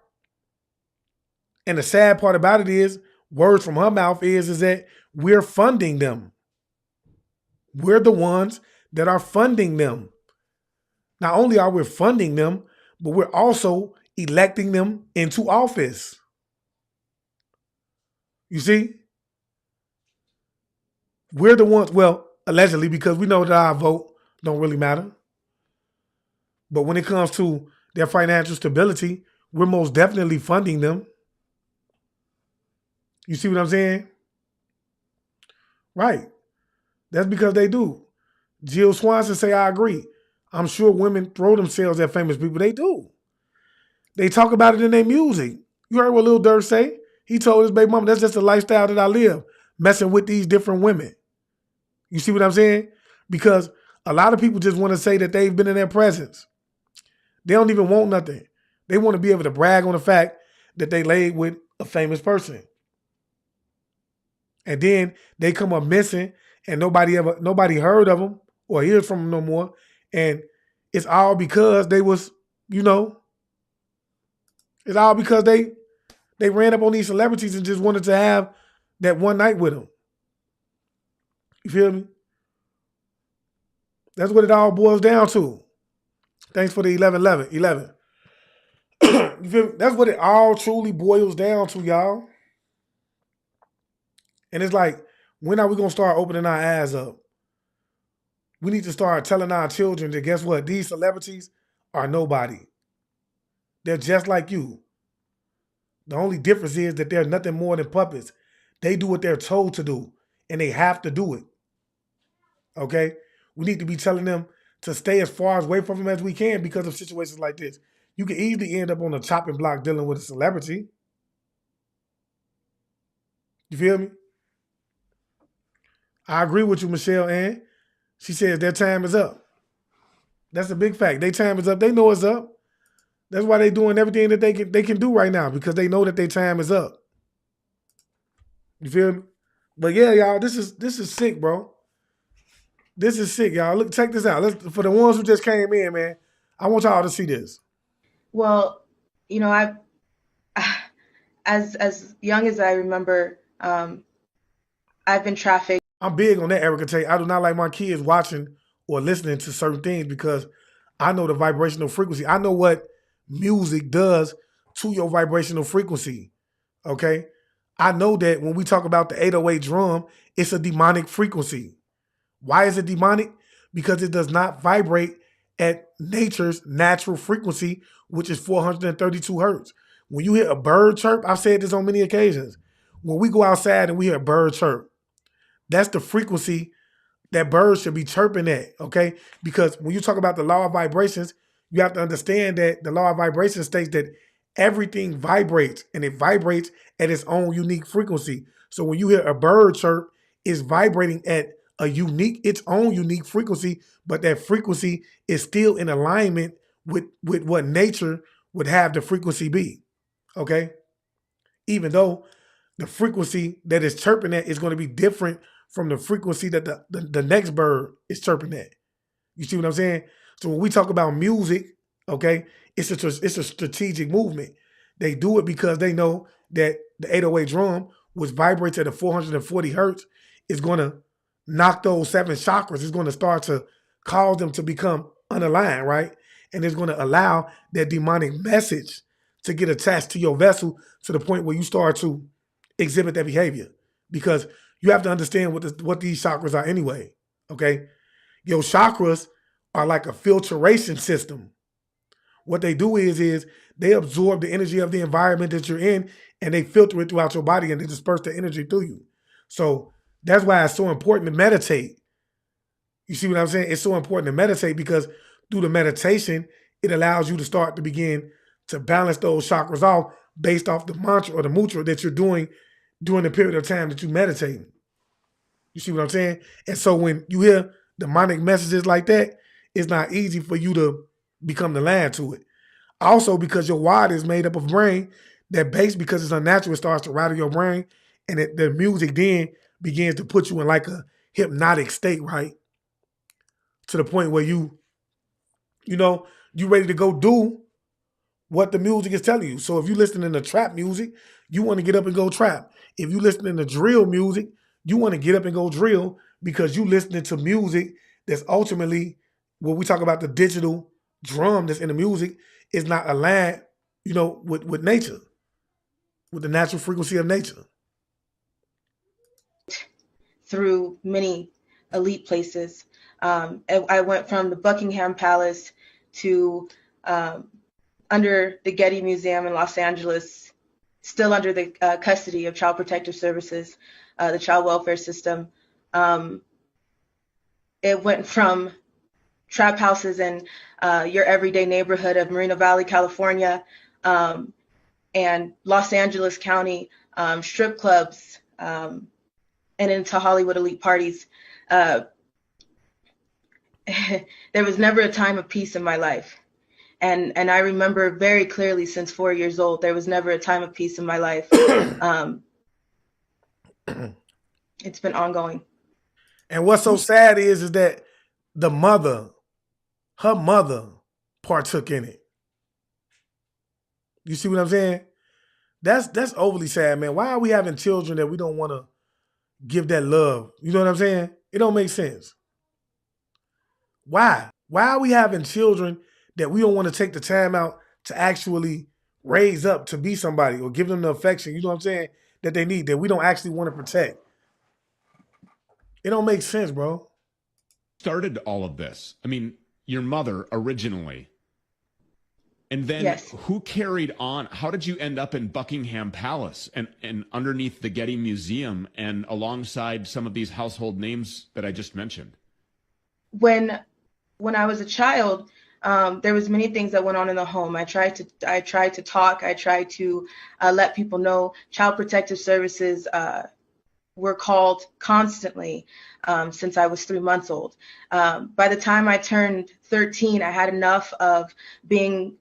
And the sad part about it is, words from her mouth is that we're funding them. We're the ones that are funding them. Not only are we funding them, but we're also electing them into office. You see? We're the ones, well, allegedly, because we know that our vote don't really matter. But when it comes to their financial stability, we're most definitely funding them. You see what I'm saying? Right. That's because they do. Jill Swanson say, I agree. I'm sure women throw themselves at famous people. They do. They talk about it in their music. You heard what Lil Durk say? He told his baby mama, that's just the lifestyle that I live, messing with these different women. You see what I'm saying? Because a lot of people just want to say that they've been in their presence. They don't even want nothing. They want to be able to brag on the fact that they laid with a famous person. And then they come up missing and nobody heard of them or hears from them no more. And it's all because they was, it's all because they ran up on these celebrities and just wanted to have that one night with them. You feel me? That's what it all boils down to. Thanks for the 11. You feel me? That's what it all truly boils down to, y'all. And it's like, when are we going to start opening our eyes up? We need to start telling our children that, guess what? These celebrities are nobody. They're just like you. The only difference is that they're nothing more than puppets. They do what they're told to do, and they have to do it. Okay? We need to be telling them to stay as far away from them as we can because of situations like this. You can easily end up on a chopping block dealing with a celebrity. You feel me? I agree with you, Michelle Ann. She says their time is up. That's a big fact. Their time is up. They know it's up. That's why they're doing everything that they can do right now, because they know that their time is up. You feel me? But yeah, y'all, this is sick, bro. This is sick, y'all. Look, check this out. For the ones who just came in, man, I want y'all to see this. Well, I as young as I remember, I've been trafficked. I'm big on that, Erica Tate. I do not like my kids watching or listening to certain things because I know the vibrational frequency. I know what music does to your vibrational frequency, okay? I know that when we talk about the 808 drum, it's a demonic frequency. Why is it demonic? Because it does not vibrate at nature's natural frequency, which is 432 hertz. When you hear a bird chirp, I've said this on many occasions, when we go outside and we hear a bird chirp, that's the frequency that birds should be chirping at, okay? Because when you talk about the law of vibrations, you have to understand that the law of vibrations states that everything vibrates, and it vibrates at its own unique frequency. So when you hear a bird chirp, it's vibrating at its own unique frequency, but that frequency is still in alignment with what nature would have the frequency be, okay? Even though the frequency that it's chirping at is going to be different from the frequency that the next bird is chirping at. You see what I'm saying? So when we talk about music, okay, it's a strategic movement. They do it because they know that the 808 drum, which vibrates at a 440 hertz, is going to knock those 7 chakras. It's going to start to cause them to become unaligned, right? And it's going to allow that demonic message to get attached to your vessel to the point where you start to exhibit that behavior. Because you have to understand what these chakras are anyway, okay? Your chakras are like a filtration system. What they do is they absorb the energy of the environment that you're in, and they filter it throughout your body, and they disperse the energy through you. So that's why it's so important to meditate. You see what I'm saying? It's so important to meditate because through the meditation, it allows you to start to begin to balance those chakras off based off the mantra or the mutra that you're doing during the period of time that you're meditating. You see what I'm saying? And so when you hear demonic messages like that, it's not easy for you to become the land to it. Also, because your wad is made up of brain, that bass, because it's unnatural, it starts to rattle your brain, and the music then begins to put you in like a hypnotic state, right? To the point where you ready to go do what the music is telling you. So if you're listening to trap music, you want to get up and go trap. If you're listening to drill music, you want to get up and go drill because you listening to music that's ultimately, when we talk about the digital drum that's in the music, is not aligned, with nature, with the natural frequency of nature. Through many elite places. I went from the Buckingham Palace to under the Getty Museum in Los Angeles, still under the custody of Child Protective Services, the child welfare system. It went from trap houses in your everyday neighborhood of Moreno Valley, California, and Los Angeles County, strip clubs, and into Hollywood elite parties. There was never a time of peace in my life. And I remember very clearly since 4 years old, there was never a time of peace in my life. It's been ongoing. And what's so sad is that her mother partook in it. You see what I'm saying? That's overly sad, man. Why are we having children that we don't want to give that love? You know what I'm saying? It don't make sense. Why? Why are we having children that we don't want to take the time out to actually raise up to be somebody or give them the affection, you know what I'm saying, that they need, that we don't actually want to protect? It don't make sense, bro. Started all of this. I mean, your mother originally. And then Yes. Who carried on? How did you end up in Buckingham Palace and underneath the Getty Museum and alongside some of these household names that I just mentioned? When I was a child, there was many things that went on in the home. I tried to talk. I tried to let people know. Child Protective Services were called constantly since I was 3 months old. By the time I turned 13, I had enough of being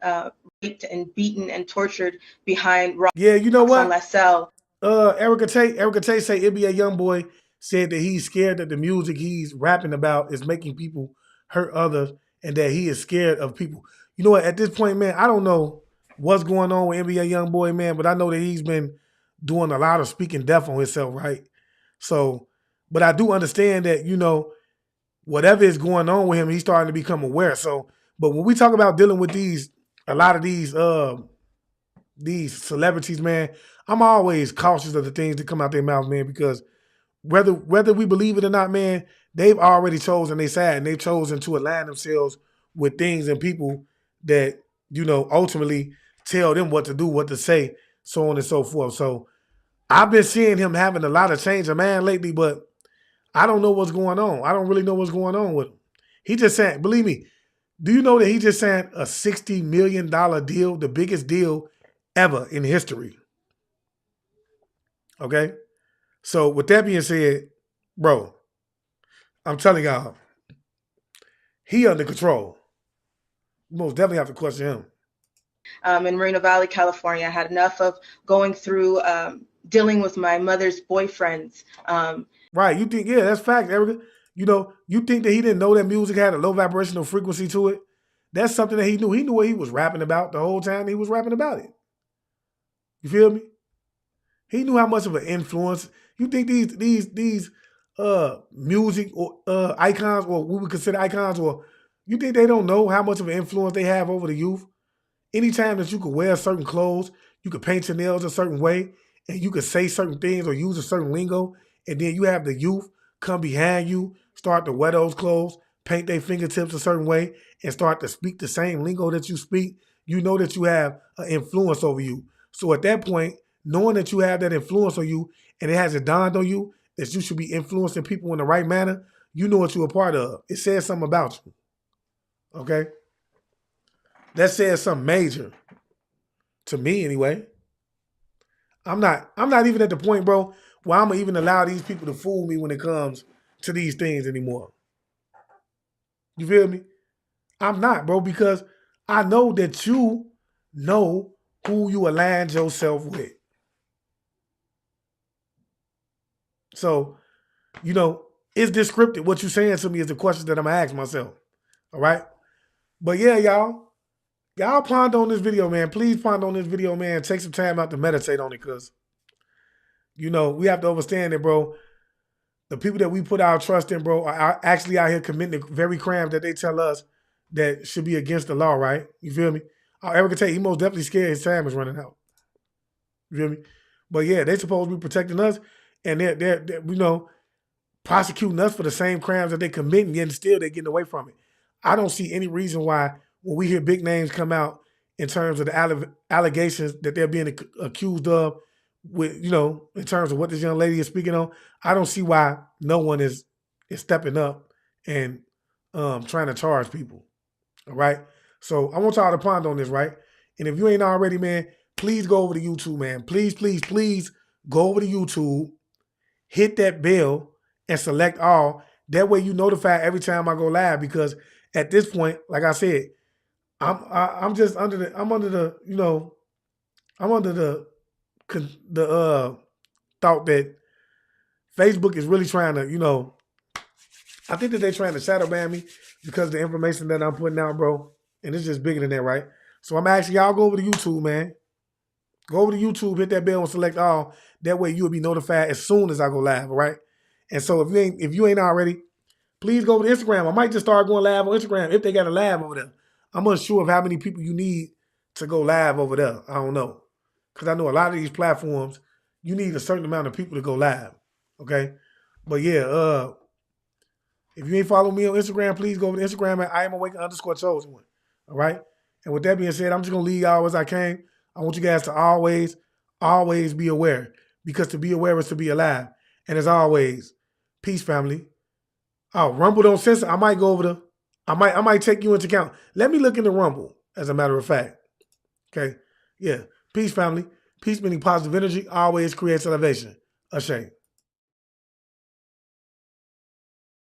raped and beaten and tortured behind rocks. Yeah, you know what? On LaSalle. Erica Tate say NBA Youngboy said that he's scared that the music he's rapping about is making people hurt others and that he is scared of people. You know what? At this point, man, I don't know what's going on with NBA Youngboy, man, but I know that he's been doing a lot of speaking death on himself, right? So, but I do understand that, whatever is going on with him, he's starting to become aware. So, but when we talk about dealing with a lot of these celebrities, man, I'm always cautious of the things that come out their mouth, man, because whether we believe it or not, man, they've already chosen their side, and they've chosen to align themselves with things and people that, ultimately tell them what to do, what to say, so on and so forth. So I've been seeing him having a lot of change of mind lately, but I don't know what's going on. I don't really know what's going on with him. He just signed, believe me, do you know that he just signed a $60 million deal, the biggest deal ever in history? Okay? So with that being said, bro, I'm telling y'all, he under control. You most definitely have to question him. In Moreno Valley, California, I had enough of going through dealing with my mother's boyfriends. Right. You think, yeah, that's fact, Erica. You know, you think that he didn't know that music had a low vibrational frequency to it? That's something that he knew. He knew what he was rapping about the whole time he was rapping about it. You feel me? He knew how much of an influence. You think these music or icons, or we would consider icons, or you think they don't know how much of an influence they have over the youth? Anytime that you could wear certain clothes, you could paint your nails a certain way, and you could say certain things or use a certain lingo, and then you have the youth come behind you, start to wear those clothes, paint their fingertips a certain way, and start to speak the same lingo that you speak, you know that you have an influence over you. So at that point, knowing that you have that influence on you, and it hasn't dawned on you that you should be influencing people in the right manner, you know what you're a part of. It says something about you. Okay? That says something major. To me, anyway. I'm not even at the point, bro, where I'm gonna even allow these people to fool me when it comes to these things anymore. You feel me? I'm not, bro, because I know that you know who you aligned yourself with. So, you know, is this scripted? What you're saying to me is the question that I'm gonna ask myself. All right? But yeah, y'all ponder on this video, man. Please ponder on this video, man. Take some time out to meditate on it, because, you know, we have to understand that, bro. The people that we put our trust in, bro, are actually out here committing the very crimes that they tell us that should be against the law, right? You feel me? Eric can tell you, he most definitely scared his time is running out. You feel me? But yeah, they supposed to be protecting us, and they're you know, prosecuting us for the same crimes that they committing, yet still they're getting away from it. I don't see any reason why, when we hear big names come out in terms of the allegations that they're being accused of, with, you know, in terms of what this young lady is speaking on, I don't see why no one is stepping up and trying to charge people. All right. So I want y'all to ponder on this, right? And if you ain't already, man, please go over to YouTube, man. Please, please, please go over to YouTube, hit that bell, and select all. That way you notify every time I go live, because at this point, like I said, I'm just under the thought that Facebook is really trying to, you know, I think that they're trying to shadow ban me because of the information that I'm putting out, bro. And it's just bigger than that, right? So I'm asking y'all, go over to YouTube, man. Go over to YouTube, hit that bell and select all. That way you'll be notified as soon as I go live, all right? And so if you ain't already, please go over to Instagram. I might just start going live on Instagram if they got a live over there. I'm unsure of how many people you need to go live over there. I don't know. Because I know a lot of these platforms, you need a certain amount of people to go live. Okay? But yeah, if you ain't following me on Instagram, please go over to Instagram at IamAwaken_chosen one. All right? And with that being said, I'm just going to leave y'all as I came. I want you guys to always, always be aware. Because to be aware is to be alive. And as always, peace, family. Oh, Rumble don't censor. I might go over to, I might take you into account. Let me look into Rumble, as a matter of fact. Okay? Yeah. Peace, family. Peace meaning positive energy always creates elevation. Ashamed.